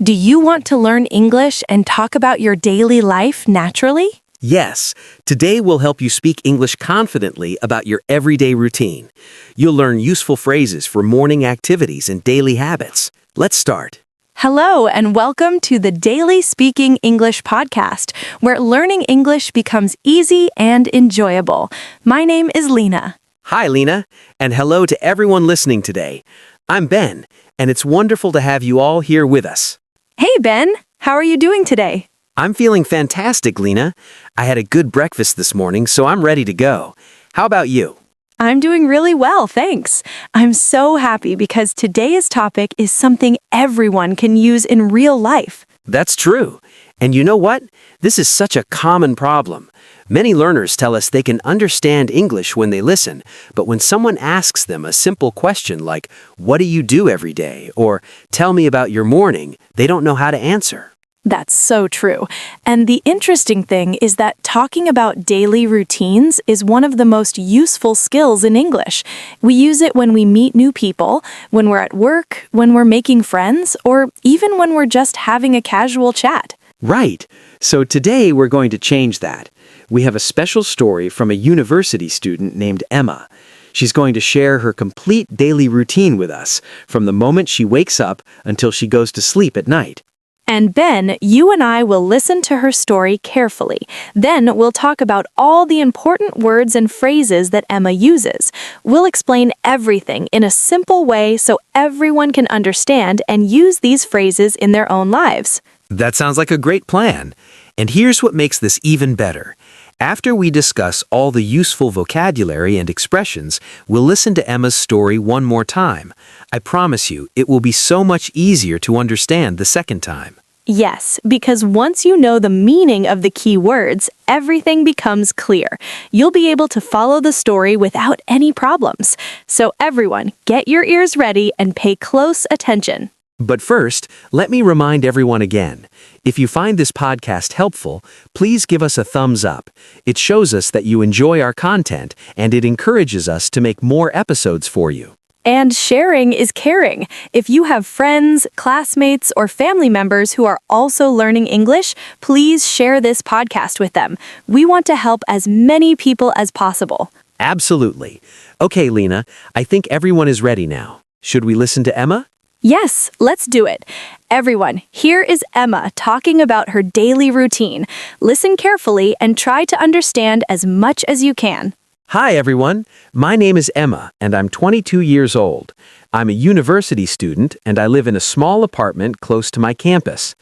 Do you want to learn English and talk about your daily life naturally? Yes, today we'll help you speak English confidently about your everyday routine. You'll learn useful phrases for morning activities and daily habits. Let's start. Hello, and welcome to the Daily Speaking English podcast, where learning English becomes easy and enjoyable. My name is Lena. Hi, Lena, and hello to everyone listening today. I'm Ben, and it's wonderful to have you all here with us. Hey, Ben. How are you doing today? I'm feeling fantastic, Lena. I had a good breakfast this morning, so I'm ready to go. How about you? I'm doing really well, thanks. I'm so happy because today's topic is something everyone can use in real life. That's true. And you know what? This is such a common problem. Many learners tell us they can understand English when they listen, but when someone asks them a simple question like, "What do you do every day?" or "Tell me about your morning," they don't know how to answer. That's so true. And the interesting thing is that talking about daily routines is one of the most useful skills in English. We use it when we meet new people, when we're at work, when we're making friends, or even when we're just having a casual chat. Right. So today we're going to change that. We have a special story from a university student named Emma. She's going to share her complete daily routine with us, from the moment she wakes up until she goes to sleep at night. And Ben, you and I will listen to her story carefully. Then we'll talk about all the important words and phrases that Emma uses. We'll explain everything in a simple way so everyone can understand and use these phrases in their own lives. That sounds like a great plan. And here's what makes this even better. After we discuss all the useful vocabulary and expressions, we'll listen to Emma's story one more time. I promise you, it will be so much easier to understand the second time. Yes, because once you know the meaning of the key words, everything becomes clear. You'll be able to follow the story without any problems. So everyone, get your ears ready and pay close attention. But first, let me remind everyone again. If you find this podcast helpful, please give us a thumbs up. It shows us that you enjoy our content, and it encourages us to make more episodes for you. And sharing is caring. If you have friends, classmates, or family members who are also learning English, please share this podcast with them. We want to help as many people as possible. Absolutely. Okay, Lena, I think everyone is ready now. Should we listen to Emma? Yes, let's do it. Everyone, here is Emma talking about her daily routine. Listen carefully and try to understand as much as you can. Hi, everyone. My name is Emma, and I'm 22 years old. I'm a university student, and I live in a small apartment close to my campus.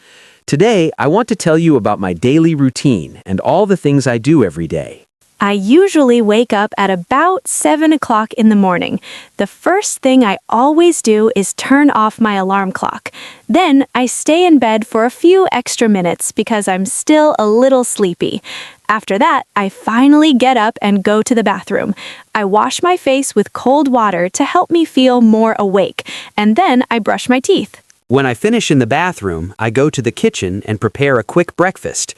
Today, I want to tell you about my daily routine and all the things I do every day. I usually wake up at about 7 o'clock in the morning. The first thing I always do is turn off my alarm clock. Then I stay in bed for a few extra minutes because I'm still a little sleepy. After that, I finally get up and go to the bathroom. I wash my face with cold water to help me feel more awake, and then I brush my teeth. When I finish in the bathroom, I go to the kitchen and prepare a quick breakfast.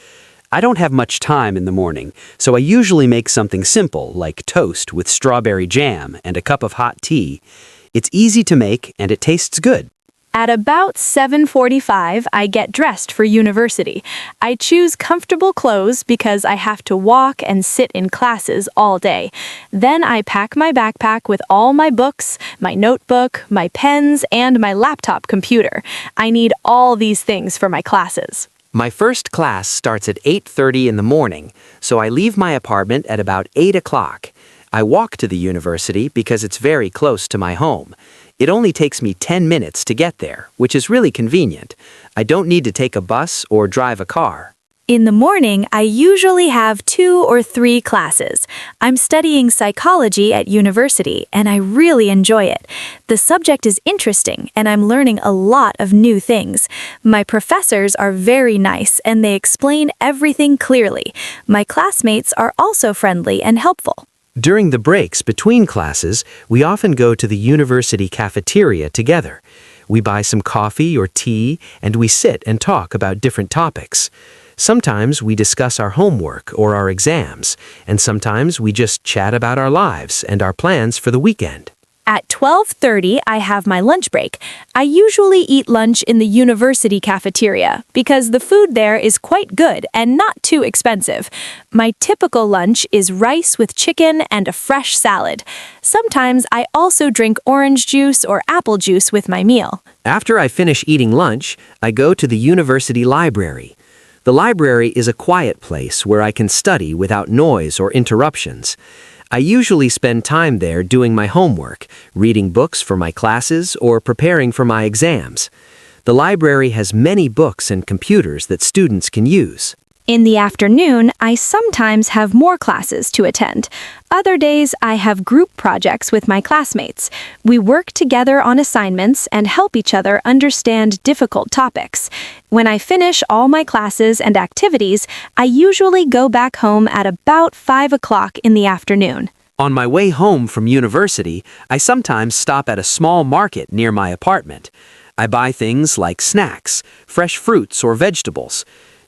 I don't have much time in the morning, so I usually make something simple like toast with strawberry jam and a cup of hot tea. It's easy to make and it tastes good. At about 7:45, I get dressed for university. I choose comfortable clothes because I have to walk and sit in classes all day. Then I pack my backpack with all my books, my notebook, my pens, and my laptop computer. I need all these things for my classes. My first class starts at 8:30 in the morning, so I leave my apartment at about 8 o'clock. I walk to the university because it's very close to my home. It only takes me 10 minutes to get there, which is really convenient. I don't need to take a bus or drive a car. In the morning, I usually have 2 or 3 classes. I'm studying psychology at university, and I really enjoy it. The subject is interesting, and I'm learning a lot of new things. My professors are very nice, and they explain everything clearly. My classmates are also friendly and helpful. During the breaks between classes, we often go to the university cafeteria together. We buy some coffee or tea, and we sit and talk about different topics. Sometimes we discuss our homework or our exams, and sometimes we just chat about our lives and our plans for the weekend. At 12:30, I have my lunch break. I usually eat lunch in the university cafeteria because the food there is quite good and not too expensive. My typical lunch is rice with chicken and a fresh salad. Sometimes I also drink orange juice or apple juice with my meal. After I finish eating lunch, I go to the university library. The library is a quiet place where I can study without noise or interruptions. I usually spend time there doing my homework, reading books for my classes, or preparing for my exams. The library has many books and computers that students can use. In the afternoon, I sometimes have more classes to attend. Other days, I have group projects with my classmates. We work together on assignments and help each other understand difficult topics. When I finish all my classes and activities, I usually go back home at about 5 o'clock in the afternoon. On my way home from university, I sometimes stop at a small market near my apartment. I buy things like snacks, fresh fruits, or vegetables.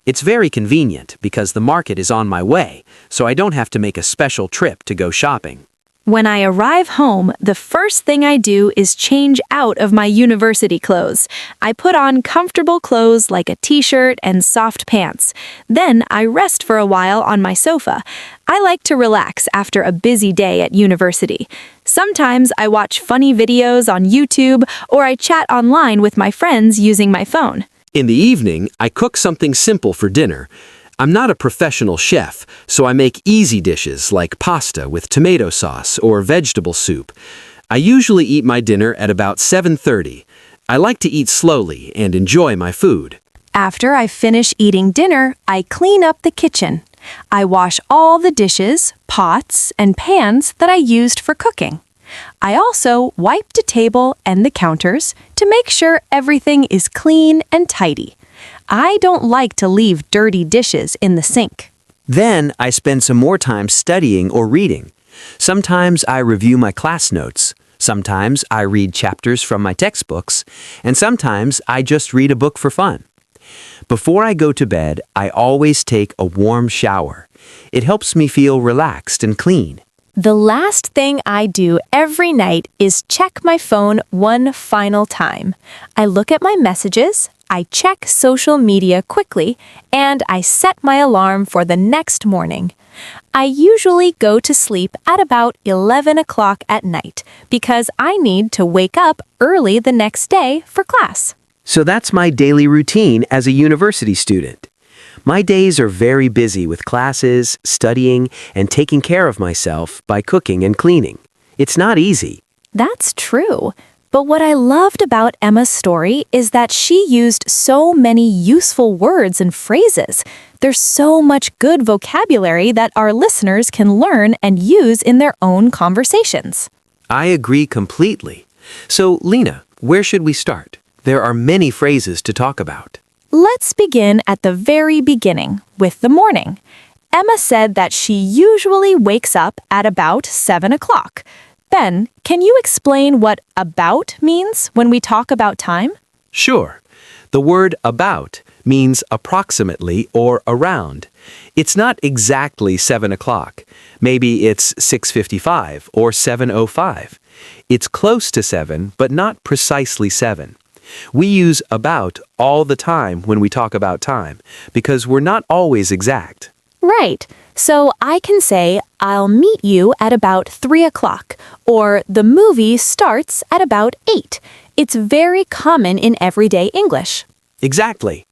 It's very convenient because the market is on my way, so I don't have to make a special trip to go shopping. When I arrive home, the first thing I do is change out of my university clothes. I put on comfortable clothes like a t-shirt and soft pants. Then I rest for a while on my sofa. I like to relax after a busy day at university. Sometimes I watch funny videos on YouTube or I chat online with my friends using my phone. In the evening, I cook something simple for dinner. I'm not a professional chef, so I make easy dishes like pasta with tomato sauce or vegetable soup. I usually eat my dinner at about 7:30. I like to eat slowly and enjoy my food. After I finish eating dinner, I clean up the kitchen. I wash all the dishes, pots, and pans that I used for cooking. I also wipe the table and the counters to make sure everything is clean and tidy. I don't like to leave dirty dishes in the sink. Then I spend some more time studying or reading. Sometimes I review my class notes. Sometimes I read chapters from my textbooks. And sometimes I just read a book for fun. Before I go to bed, I always take a warm shower. It helps me feel relaxed and clean. The last thing I do every night is check my phone one final time. I look at my messages, I check social media quickly, and I set my alarm for the next morning. I usually go to sleep at about 11 o'clock at night because I need to wake up early the next day for class. So that's my daily routine as a university student. My days are very busy with classes, studying, and taking care of myself by cooking and cleaning. It's not easy. That's true. But what I loved about Emma's story is that she used so many useful words and phrases. There's so much good vocabulary that our listeners can learn and use in their own conversations. I agree completely. So, Lena, where should we start? There are many phrases to talk about. Let's begin at the very beginning, with the morning. Emma said that she usually wakes up at about 7 o'clock. Ben, can you explain what about means when we talk about time? Sure. The word about means approximately or around. It's not exactly 7 o'clock. Maybe it's 6:55 or 7:05. It's close to 7, but not precisely 7. We use about all the time when we talk about time because we're not always exact. Right. So I can say, I'll meet you at about 3 o'clock, or the movie starts at about 8. It's very common in everyday English. Exactly.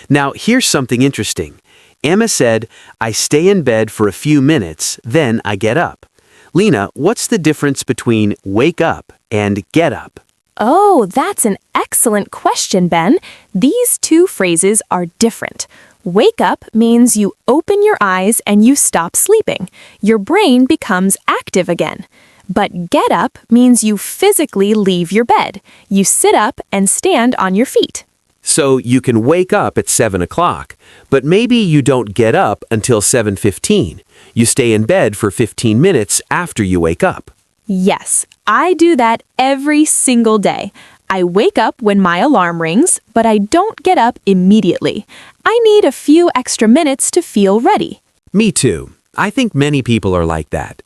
Now, here's something interesting. Emma said, I stay in bed for a few minutes, then I get up. Lena, what's the difference between wake up and get up? Oh, that's an excellent question, Ben. These two phrases are different. Wake up means you open your eyes and you stop sleeping. Your brain becomes active again. But get up means you physically leave your bed. You sit up and stand on your feet. So you can wake up at 7 o'clock, but maybe you don't get up until 7:15. You stay in bed for 15 minutes after you wake up. Yes, I do that every single day. I wake up when my alarm rings, but I don't get up immediately. I need a few extra minutes to feel ready. Me too. I think many people are like that.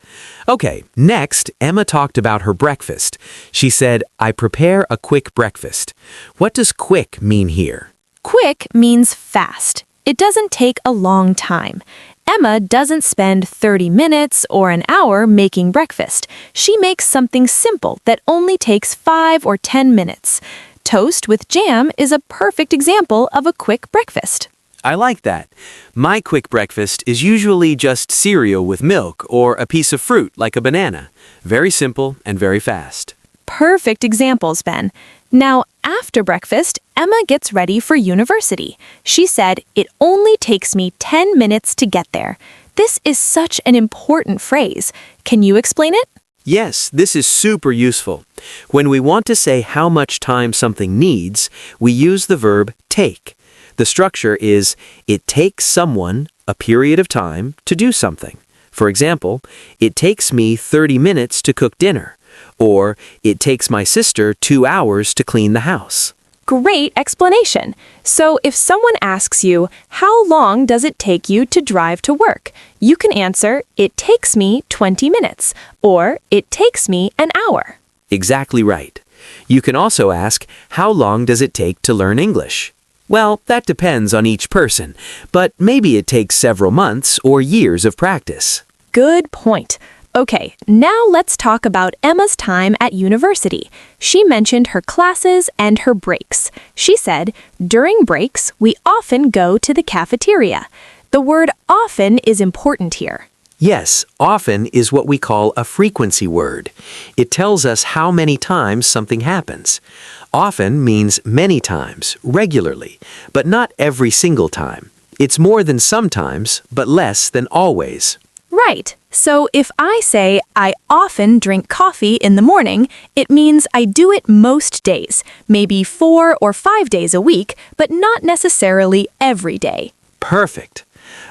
Okay, next, Emma talked about her breakfast. She said, I prepare a quick breakfast. What does quick mean here? Quick means fast. It doesn't take a long time. Emma doesn't spend 30 minutes or an hour making breakfast. She makes something simple that only takes 5 or 10 minutes. Toast with jam is a perfect example of a quick breakfast. I like that. My quick breakfast is usually just cereal with milk or a piece of fruit like a banana. Very simple and very fast. Perfect examples, Ben. Now, after breakfast, Emma gets ready for university. She said, it only takes me 10 minutes to get there. This is such an important phrase. Can you explain it? Yes, this is super useful. When we want to say how much time something needs, we use the verb take. The structure is, it takes someone a period of time to do something. For example, it takes me 30 minutes to cook dinner. Or, it takes my sister 2 hours to clean the house. Great explanation. So if someone asks you, how long does it take you to drive to work? You can answer, it takes me 20 minutes, or it takes me an hour. Exactly right. You can also ask, how long does it take to learn English? Well, that depends on each person, but maybe it takes several months or years of practice. Good point. Okay, now let's talk about Emma's time at university. She mentioned her classes and her breaks. She said, during breaks, we often go to the cafeteria. The word often is important here. Yes, often is what we call a frequency word. It tells us how many times something happens. Often means many times, regularly, but not every single time. It's more than sometimes, but less than always. Right. So if I say I often drink coffee in the morning, it means I do it most days, maybe 4 or 5 days a week, but not necessarily every day. Perfect.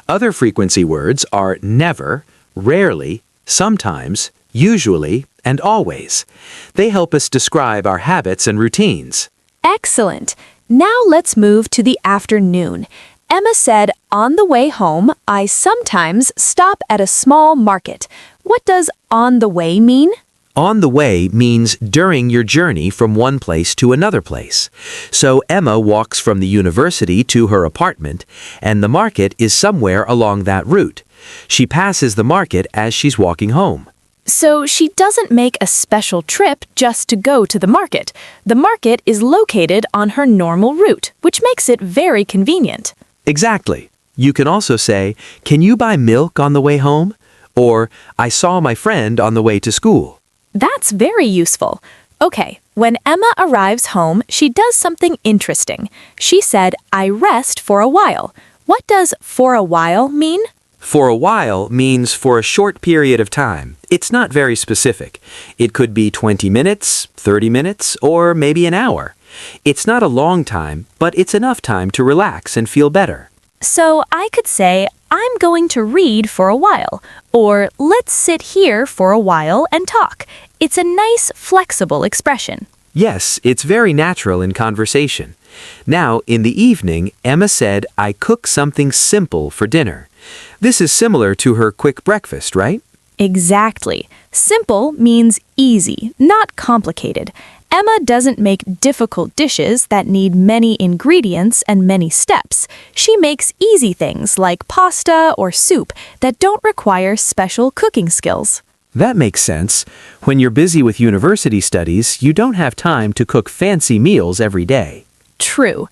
Other frequency words are never, rarely, sometimes, usually, and always. They help us describe our habits and routines. Excellent. Now let's move to the afternoon. Emma said, on the way home, I sometimes stop at a small market. What does on the way mean? On the way means during your journey from one place to another place. So Emma walks from the university to her apartment, and the market is somewhere along that route. She passes the market as she's walking home. So she doesn't make a special trip just to go to the market. The market is located on her normal route, which makes it very convenient. Exactly. You can also say, can you buy milk on the way home? Or, I saw my friend on the way to school. That's very useful. Okay, when Emma arrives home, she does something interesting. She said, I rest for a while. What does for a while mean? For a while means for a short period of time. It's not very specific. It could be 20 minutes, 30 minutes, or maybe an hour. It's not a long time, but it's enough time to relax and feel better. So I could say, I'm going to read for a while, or let's sit here for a while and talk. It's a nice, flexible expression. Yes, it's very natural in conversation. Now, in the evening, Emma said, I cook something simple for dinner. This is similar to her quick breakfast, right? Exactly. Simple means easy, not complicated. Emma doesn't make difficult dishes that need many ingredients and many steps. She makes easy things like pasta or soup that don't require special cooking skills. That makes sense. When you're busy with university studies, you don't have time to cook fancy meals every day. True.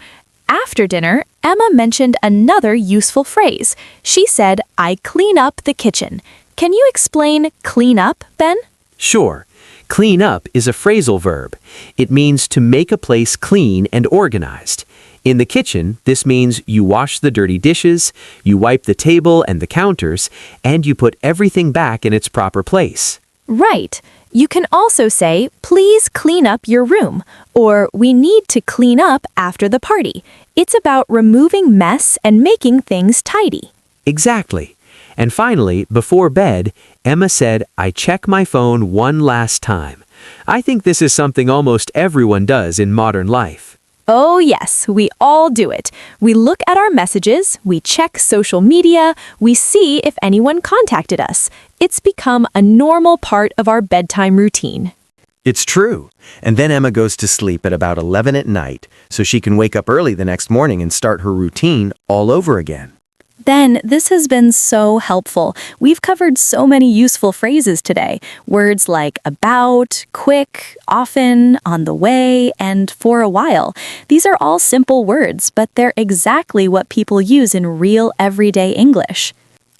After dinner, Emma mentioned another useful phrase. She said, I clean up the kitchen. Can you explain clean up, Ben? Sure. Clean up is a phrasal verb. It means to make a place clean and organized. In the kitchen, this means you wash the dirty dishes, you wipe the table and the counters, and you put everything back in its proper place. Right. You can also say, please clean up your room, or we need to clean up after the party. It's about removing mess and making things tidy. Exactly. And finally, before bed, Emma said, I check my phone one last time. I think this is something almost everyone does in modern life. Oh, yes, we all do it. We look at our messages, we check social media, we see if anyone contacted us. It's become a normal part of our bedtime routine. It's true. And then Emma goes to sleep at about 11 at night, so she can wake up early the next morning and start her routine all over again. Then, this has been so helpful. We've covered so many useful phrases today. Words like about, quick, often, on the way, and for a while. These are all simple words, but they're exactly what people use in real everyday English.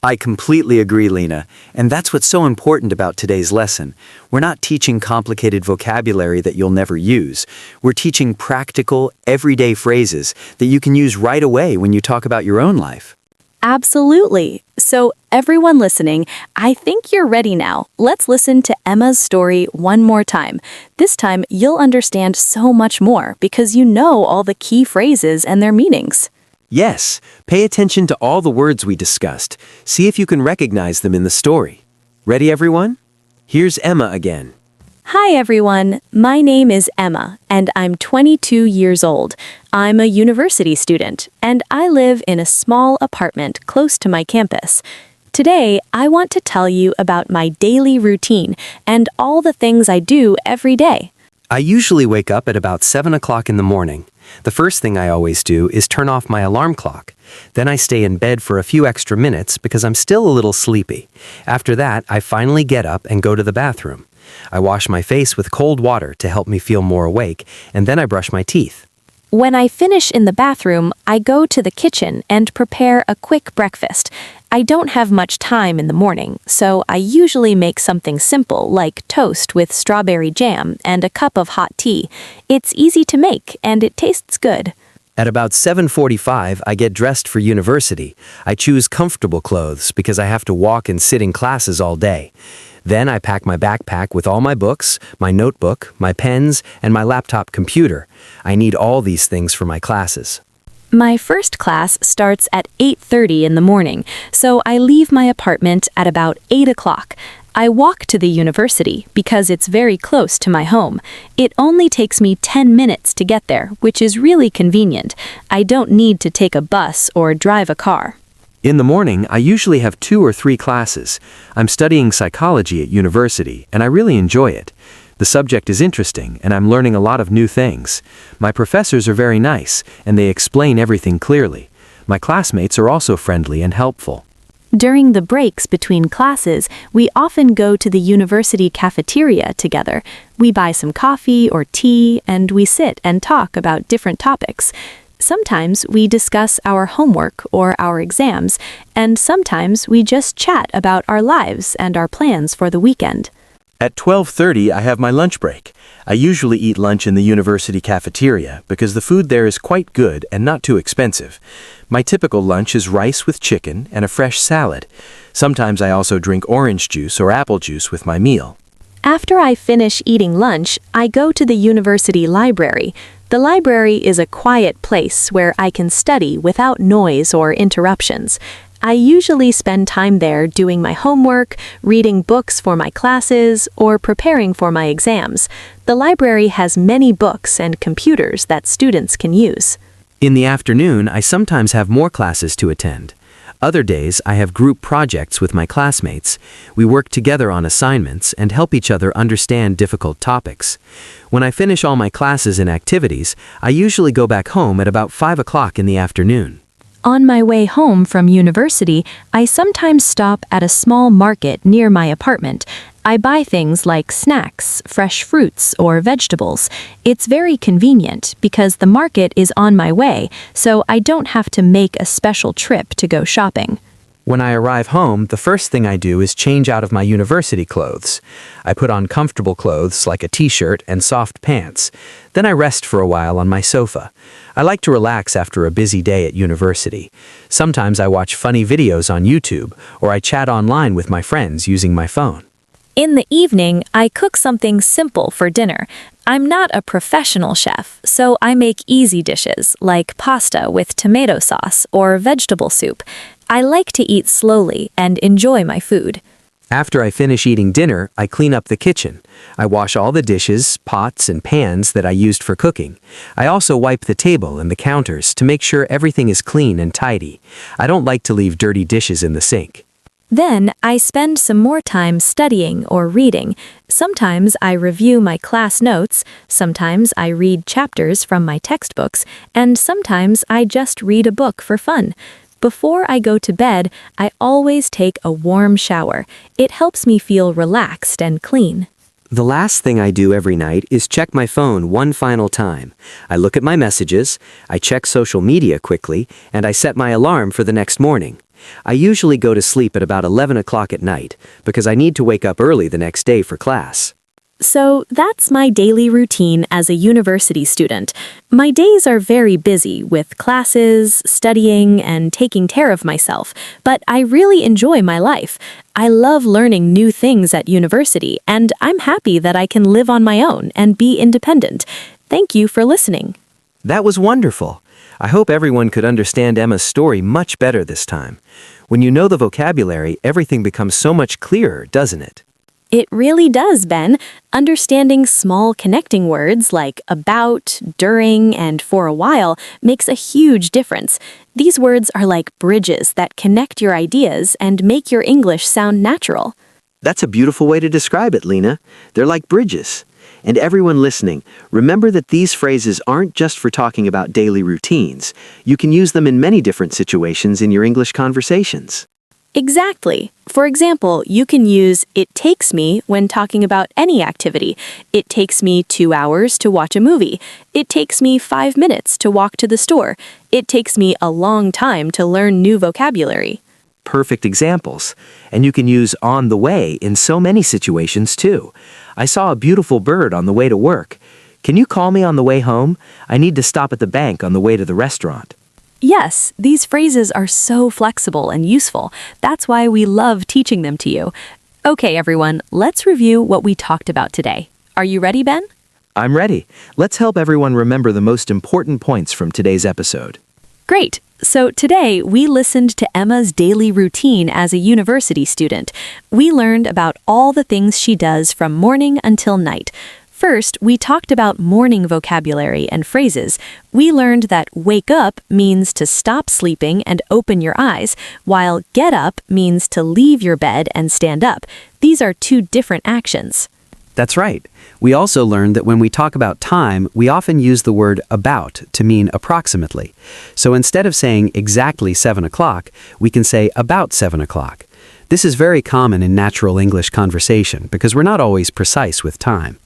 I completely agree, Lena, and that's what's so important about today's lesson. We're not teaching complicated vocabulary that you'll never use. We're teaching practical, everyday phrases that you can use right away when you talk about your own life. Absolutely. So, everyone listening, I think you're ready now. Let's listen to Emma's story one more time. This time, you'll understand so much more because you know all the key phrases and their meanings. Yes, pay attention to all the words we discussed. See if you can recognize them in the story. Ready, everyone? Here's Emma again. Hi, everyone. My name is Emma, and I'm 22 years old. I'm a university student, and I live in a small apartment close to my campus. Today, I want to tell you about my daily routine and all the things I do every day. I usually wake up at about 7 o'clock in the morning. The first thing I always do is turn off my alarm clock. Then I stay in bed for a few extra minutes because I'm still a little sleepy. After that, I finally get up and go to the bathroom. I wash my face with cold water to help me feel more awake, and then I brush my teeth. When I finish in the bathroom, I go to the kitchen and prepare a quick breakfast. I don't have much time in the morning, so I usually make something simple like toast with strawberry jam and a cup of hot tea. It's easy to make and it tastes good. At about 7:45, I get dressed for university. I choose comfortable clothes because I have to walk and sit in classes all day. Then I pack my backpack with all my books, my notebook, my pens, and my laptop computer. I need all these things for my classes. My first class starts at 8:30 in the morning, so I leave my apartment at about 8 o'clock. I walk to the university because it's very close to my home. It only takes me 10 minutes to get there, which is really convenient. I don't need to take a bus or drive a car. In the morning, I usually have 2 or 3 classes. I'm studying psychology at university, and I really enjoy it. The subject is interesting, and I'm learning a lot of new things. My professors are very nice, and they explain everything clearly. My classmates are also friendly and helpful. During the breaks between classes, we often go to the university cafeteria together. We buy some coffee or tea, and we sit and talk about different topics. Sometimes we discuss our homework or our exams, and sometimes we just chat about our lives and our plans for the weekend. At 12:30, I have my lunch break. I usually eat lunch in the university cafeteria because the food there is quite good and not too expensive. My typical lunch is rice with chicken and a fresh salad. Sometimes I also drink orange juice or apple juice with my meal. After I finish eating lunch, I go to the university library. The library is a quiet place where I can study without noise or interruptions. I usually spend time there doing my homework, reading books for my classes, or preparing for my exams. The library has many books and computers that students can use. In the afternoon, I sometimes have more classes to attend. Other days, I have group projects with my classmates. We work together on assignments and help each other understand difficult topics. When I finish all my classes and activities, I usually go back home at about 5 o'clock in the afternoon. On my way home from university, I sometimes stop at a small market near my apartment. I buy things like snacks, fresh fruits, or vegetables. It's very convenient because the market is on my way, so I don't have to make a special trip to go shopping. When I arrive home, the first thing I do is change out of my university clothes. I put on comfortable clothes like a t-shirt and soft pants. Then I rest for a while on my sofa. I like to relax after a busy day at university. Sometimes I watch funny videos on YouTube, or I chat online with my friends using my phone. In the evening, I cook something simple for dinner. I'm not a professional chef, so I make easy dishes like pasta with tomato sauce or vegetable soup. I like to eat slowly and enjoy my food. After I finish eating dinner, I clean up the kitchen. I wash all the dishes, pots, and pans that I used for cooking. I also wipe the table and the counters to make sure everything is clean and tidy. I don't like to leave dirty dishes in the sink. Then I spend some more time studying or reading. Sometimes I review my class notes, sometimes I read chapters from my textbooks, and sometimes I just read a book for fun. Before I go to bed, I always take a warm shower. It helps me feel relaxed and clean. The last thing I do every night is check my phone one final time. I look at my messages, I check social media quickly, and I set my alarm for the next morning. I usually go to sleep at about 11 o'clock at night because I need to wake up early the next day for class. So that's my daily routine as a university student. My days are very busy with classes, studying, and taking care of myself, but I really enjoy my life. I love learning new things at university, and I'm happy that I can live on my own and be independent. Thank you for listening. That was wonderful. I hope everyone could understand Emma's story much better this time. When you know the vocabulary, everything becomes so much clearer, doesn't it? It really does, Ben. Understanding small connecting words like about, during, and for a while makes a huge difference. These words are like bridges that connect your ideas and make your English sound natural. That's a beautiful way to describe it, Lena. They're like bridges. And everyone listening, remember that these phrases aren't just for talking about daily routines. You can use them in many different situations in your English conversations. Exactly. For example, you can use "it takes me" when talking about any activity. It takes me 2 hours to watch a movie. It takes me 5 minutes to walk to the store. It takes me a long time to learn new vocabulary. Perfect examples. And you can use "on the way" in so many situations too. I saw a beautiful bird on the way to work. Can you call me on the way home? I need to stop at the bank on the way to the restaurant. Yes, these phrases are so flexible and useful. That's why we love teaching them to you. Okay, everyone, let's review what we talked about today. Are you ready, Ben? I'm ready. Let's help everyone remember the most important points from today's episode. Great. So today we listened to Emma's daily routine as a university student. We learned about all the things she does from morning until night. First, we talked about morning vocabulary and phrases. We learned that wake up means to stop sleeping and open your eyes, while get up means to leave your bed and stand up. These are two different actions. That's right. We also learned that when we talk about time, we often use the word about to mean approximately. So instead of saying exactly 7 o'clock, we can say about 7 o'clock. This is very common in natural English conversation because we're not always precise with time.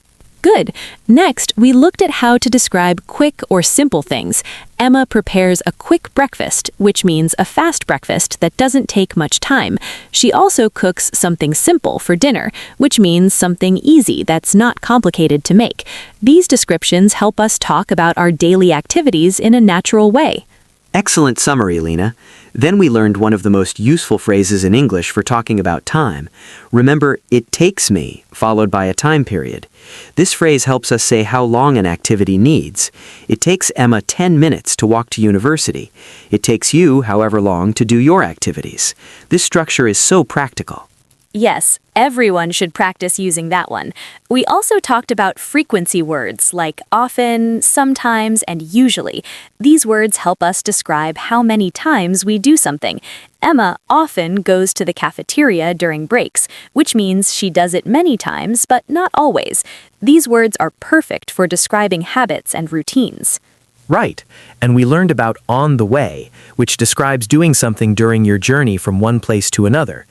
Good. Next, we looked at how to describe quick or simple things. Emma prepares a quick breakfast, which means a fast breakfast that doesn't take much time. She also cooks something simple for dinner, which means something easy that's not complicated to make. These descriptions help us talk about our daily activities in a natural way. Excellent summary, Lena. Then we learned one of the most useful phrases in English for talking about time. Remember, "it takes me," followed by a time period. This phrase helps us say how long an activity needs. It takes Emma 10 minutes to walk to university. It takes you however long to do your activities. This structure is so practical. Yes, everyone should practice using that one. We also talked about frequency words like often, sometimes, and usually. These words help us describe how many times we do something. Emma often goes to the cafeteria during breaks, which means she does it many times, but not always. These words are perfect for describing habits and routines. Right. And we learned about on the way, which describes doing something during your journey from one place to another.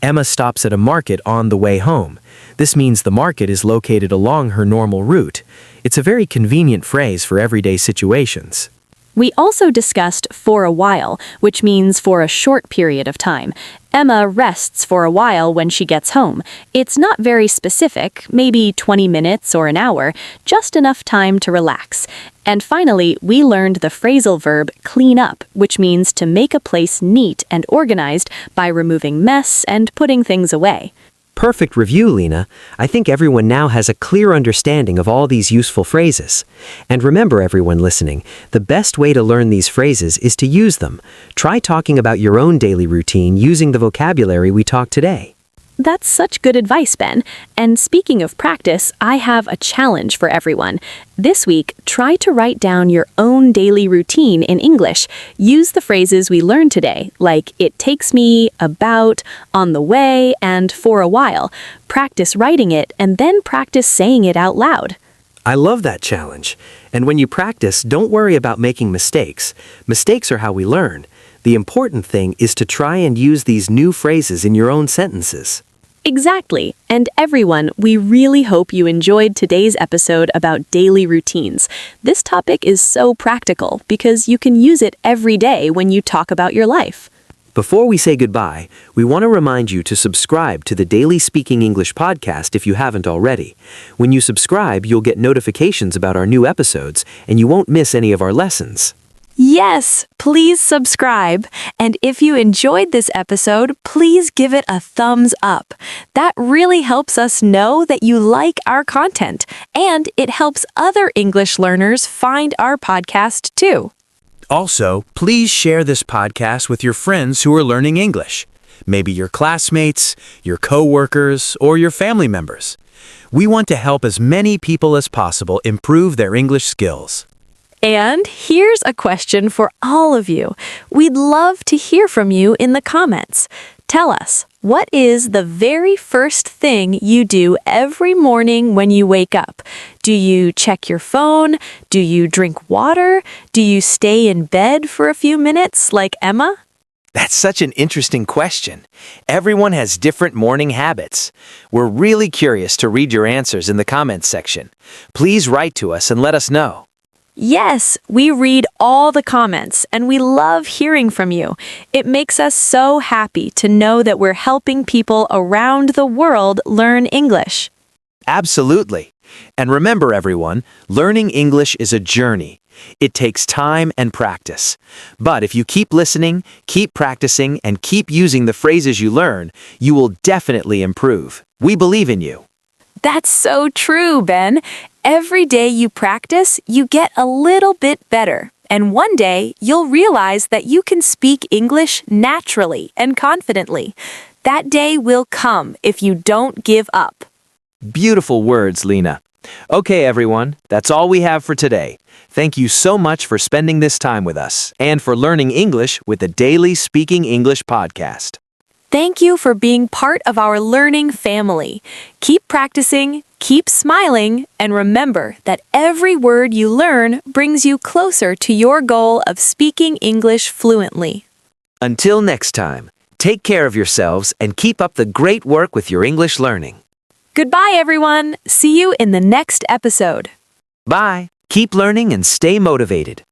Emma stops at a market on the way home. This means the market is located along her normal route. It's a very convenient phrase for everyday situations. We also discussed for a while, which means for a short period of time. Emma rests for a while when she gets home. It's not very specific, maybe 20 minutes or an hour, just enough time to relax. And finally, we learned the phrasal verb clean up, which means to make a place neat and organized by removing mess and putting things away. Perfect review, Lena. I think everyone now has a clear understanding of all these useful phrases. And remember, everyone listening, the best way to learn these phrases is to use them. Try talking about your own daily routine using the vocabulary we talked today. That's such good advice, Ben. And speaking of practice, I have a challenge for everyone. This week, try to write down your own daily routine in English. Use the phrases we learned today, like it takes me, about, on the way, and for a while. Practice writing it and then practice saying it out loud. I love that challenge. And when you practice, don't worry about making mistakes. Mistakes are how we learn. The important thing is to try and use these new phrases in your own sentences. Exactly. And everyone, we really hope you enjoyed today's episode about daily routines. This topic is so practical because you can use it every day when you talk about your life. Before we say goodbye, we want to remind you to subscribe to the Daily Speaking English podcast if you haven't already. When you subscribe, you'll get notifications about our new episodes, and you won't miss any of our lessons. Yes, please subscribe. And if you enjoyed this episode, please give it a thumbs up. That really helps us know that you like our content, and it helps other English learners find our podcast too. Also, please share this podcast with your friends who are learning English. Maybe your classmates, your coworkers, or your family members. We want to help as many people as possible improve their English skills. And here's a question for all of you. We'd love to hear from you in the comments. Tell us, what is the very first thing you do every morning when you wake up? Do you check your phone? Do you drink water? Do you stay in bed for a few minutes like Emma? That's such an interesting question. Everyone has different morning habits. We're really curious to read your answers in the comments section. Please write to us and let us know. Yes, we read all the comments and we love hearing from you. It makes us so happy to know that we're helping people around the world learn English. Absolutely. And remember, everyone, learning English is a journey. It takes time and practice. But if you keep listening, keep practicing, and keep using the phrases you learn, you will definitely improve. We believe in you. That's so true, Ben. Every day you practice, you get a little bit better. And one day, you'll realize that you can speak English naturally and confidently. That day will come if you don't give up. Beautiful words, Lena. Okay, everyone, that's all we have for today. Thank you so much for spending this time with us and for learning English with the Daily Speaking English podcast. Thank you for being part of our learning family. Keep practicing, keep smiling, and remember that every word you learn brings you closer to your goal of speaking English fluently. Until next time, take care of yourselves and keep up the great work with your English learning. Goodbye, everyone. See you in the next episode. Bye. Keep learning and stay motivated.